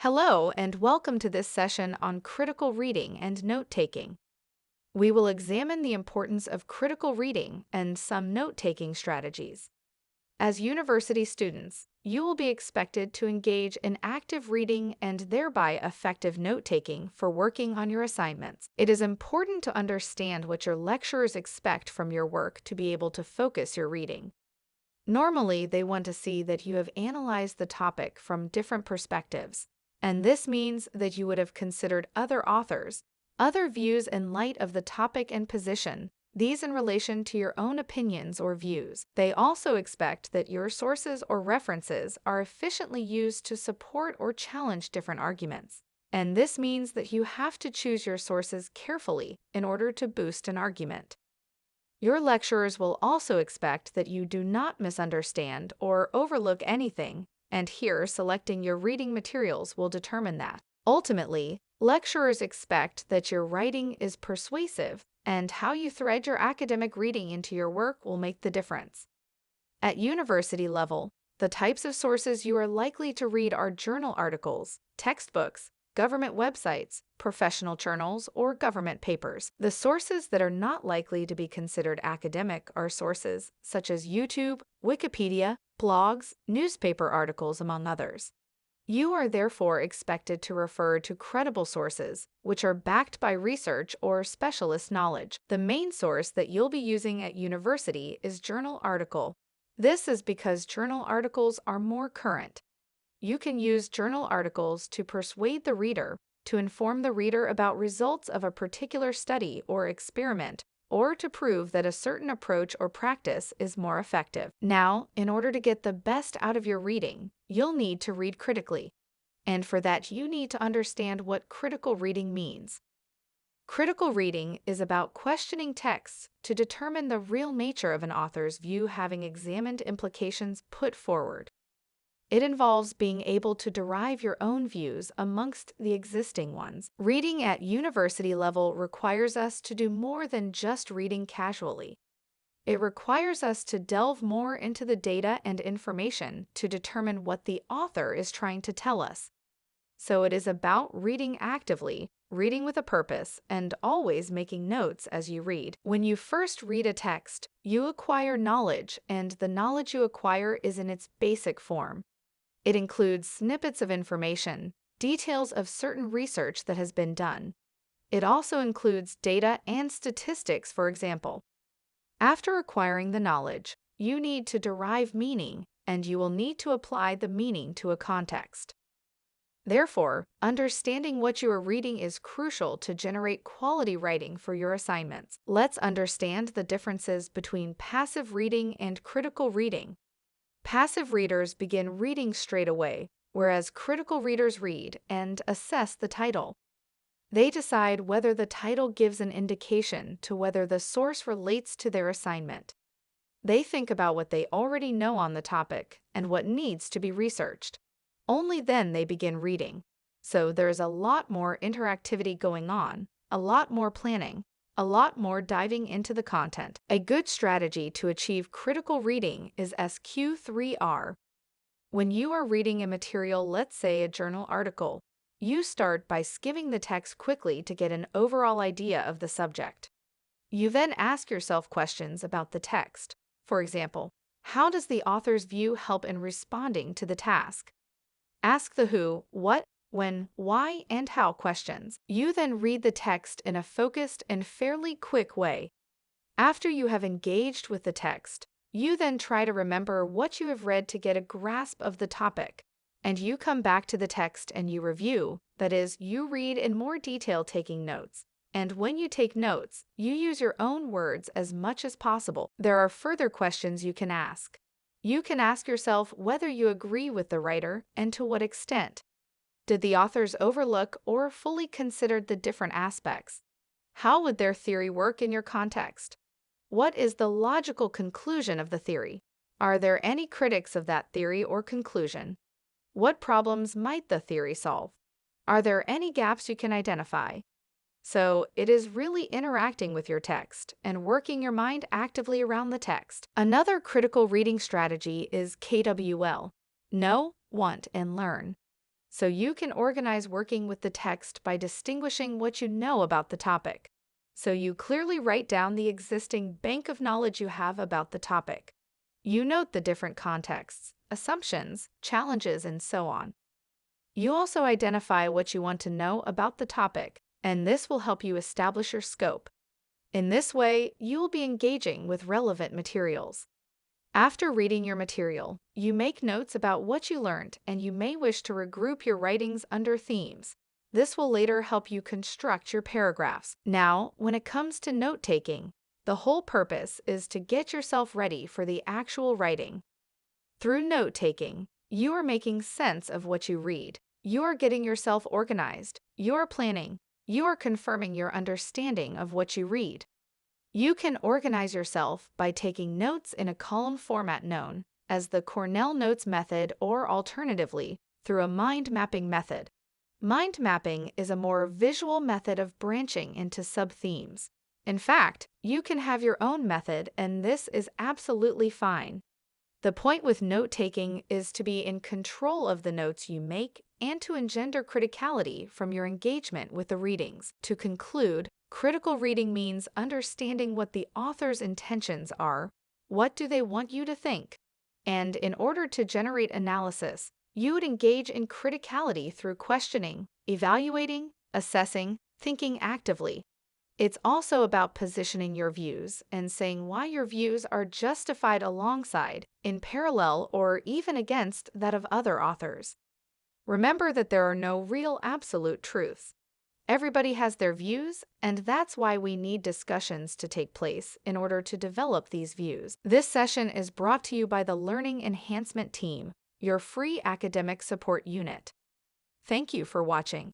Hello, and welcome to this session on critical reading and note-taking. We will examine the importance of critical reading and some note-taking strategies. As university students, you will be expected to engage in active reading and thereby effective note-taking for working on your assignments. It is important to understand what your lecturers expect from your work to be able to focus your reading. Normally, they want to see that you have analyzed the topic from different perspectives, and this means that you would have considered other authors, other views in light of the topic and position, these in relation to your own opinions or views. They also expect that your sources or references are efficiently used to support or challenge different arguments. And this means that you have to choose your sources carefully in order to boost an argument. Your lecturers will also expect that you do not misunderstand or overlook anything, and here selecting your reading materials will determine that. Ultimately, lecturers expect that your writing is persuasive, and how you thread your academic reading into your work will make the difference. At university level, the types of sources you are likely to read are journal articles, textbooks, government websites, professional journals, or government papers. The sources that are not likely to be considered academic are sources such as YouTube, Wikipedia, blogs, newspaper articles, among others. You are therefore expected to refer to credible sources, which are backed by research or specialist knowledge. The main source that you'll be using at university is journal article. This is because journal articles are more current. You can use journal articles to persuade the reader, to inform the reader about results of a particular study or experiment, or to prove that a certain approach or practice is more effective. Now, in order to get the best out of your reading, you'll need to read critically. And for that, you need to understand what critical reading means. Critical reading is about questioning texts to determine the real nature of an author's view, having examined implications put forward. It involves being able to derive your own views amongst the existing ones. Reading at university level requires us to do more than just reading casually. It requires us to delve more into the data and information to determine what the author is trying to tell us. So it is about reading actively, reading with a purpose, and always making notes as you read. When you first read a text, you acquire knowledge, and the knowledge you acquire is in its basic form. It includes snippets of information, details of certain research that has been done. It also includes data and statistics, for example. After acquiring the knowledge, you need to derive meaning, and you will need to apply the meaning to a context. Therefore, understanding what you are reading is crucial to generate quality writing for your assignments. Let's understand the differences between passive reading and critical reading. Passive readers begin reading straight away, whereas critical readers read and assess the title. They decide whether the title gives an indication to whether the source relates to their assignment. They think about what they already know on the topic and what needs to be researched. Only then they begin reading. So there's a lot more interactivity going on, a lot more planning, a lot more diving into the content. A good strategy to achieve critical reading is SQ3R. When you are reading a material, let's say a journal article, you start by skimming the text quickly to get an overall idea of the subject. You then ask yourself questions about the text. For example, how does the author's view help in responding to the task? Ask the who, what, when, why, and how questions. You then read the text in a focused and fairly quick way. After you have engaged with the text, you then try to remember what you have read to get a grasp of the topic. And you come back to the text and you review, that is, you read in more detail, taking notes. And when you take notes, you use your own words as much as possible. There are further questions you can ask. You can ask yourself whether you agree with the writer and to what extent. Did the authors overlook or fully consider the different aspects? How would their theory work in your context? What is the logical conclusion of the theory? Are there any critics of that theory or conclusion? What problems might the theory solve? Are there any gaps you can identify? So, it is really interacting with your text and working your mind actively around the text. Another critical reading strategy is KWL: know, want, and learn. so you can organize working with the text by distinguishing what you know about the topic. So you clearly write down the existing bank of knowledge you have about the topic. You note the different contexts, assumptions, challenges, and so on. You also identify what you want to know about the topic, and this will help you establish your scope. In this way, you will be engaging with relevant materials. After reading your material, you make notes about what you learned, and you may wish to regroup your writings under themes. This will later help you construct your paragraphs. Now, when it comes to note-taking, the whole purpose is to get yourself ready for the actual writing. Through note-taking, you are making sense of what you read. You are getting yourself organized. You are planning. You are confirming your understanding of what you read. You can organize yourself by taking notes in a column format known as the Cornell Notes method, or alternatively, through a mind mapping method. Mind mapping is a more visual method of branching into sub-themes. In fact, you can have your own method, and this is absolutely fine. The point with note-taking is to be in control of the notes you make and to engender criticality from your engagement with the readings. To conclude, critical reading means understanding what the author's intentions are, what do they want you to think, and in order to generate analysis, you would engage in criticality through questioning, evaluating, assessing, thinking actively. It's also about positioning your views and saying why your views are justified alongside, in parallel, or even against that of other authors. Remember that there are no real absolute truths. Everybody has their views, and that's why we need discussions to take place in order to develop these views. This session is brought to you by the Learning Enhancement Team, your free academic support unit. Thank you for watching.